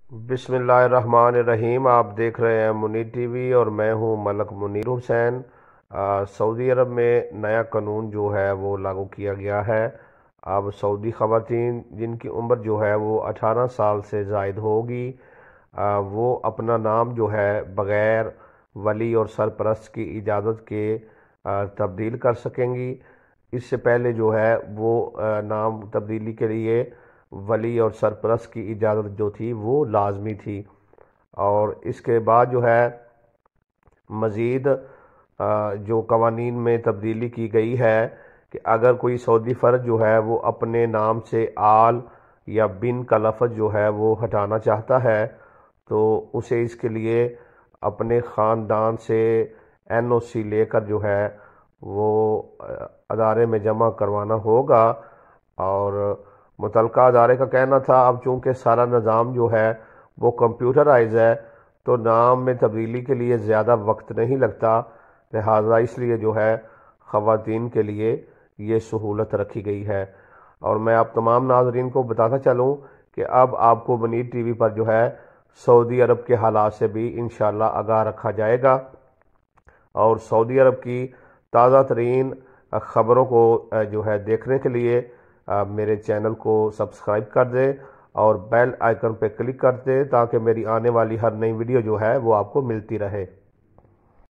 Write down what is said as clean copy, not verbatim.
बिस्मिल्लाहिर्रहमानिर्रहीम। आप देख रहे हैं मुनीर टीवी और मैं हूं मलक मुनीर हुसैन। सऊदी अरब में नया कानून जो है वो लागू किया गया है। अब सऊदी ख़वातीन जिनकी उम्र जो है वो 18 साल से ज़ायद होगी, वो अपना नाम जो है बग़ैर वली और सरपरस्त की इजाज़त के तब्दील कर सकेंगी। इससे पहले जो है वो नाम तब्दीली के लिए वली और सरपरस्त की इजाज़त जो थी वो लाजमी थी। और इसके बाद जो है मज़ीद जो कवानीन में तब्दीली की गई है कि अगर कोई सऊदी फ़र्द जो है वो अपने नाम से आल या बिन का लफ्ज़ जो है वो हटाना चाहता है तो उसे इसके लिए अपने ख़ानदान से NOC लेकर जो है वो अदारे में जमा करवाना होगा। और मुतलका अदारे का कहना था अब चूँकि सारा निज़ाम जो है वो कंप्यूटराइज है तो नाम में तब्दीली के लिए ज़्यादा वक्त नहीं लगता, लिहाजा इसलिए जो है ख़वातीन के लिए ये सहूलत रखी गई है। और मैं आप तमाम नाज़रीन को बताता चलूँ कि अब आपको मुनीर टीवी पर जो है सऊदी अरब के हालात से भी इंशाअल्लाह आगाह रखा जाएगा। और सऊदी अरब की ताज़ा तरीन ख़बरों को जो है देखने के लिए मेरे चैनल को सब्सक्राइब कर दें और बेल आइकन पर क्लिक कर दें ताकि मेरी आने वाली हर नई वीडियो जो है वो आपको मिलती रहे।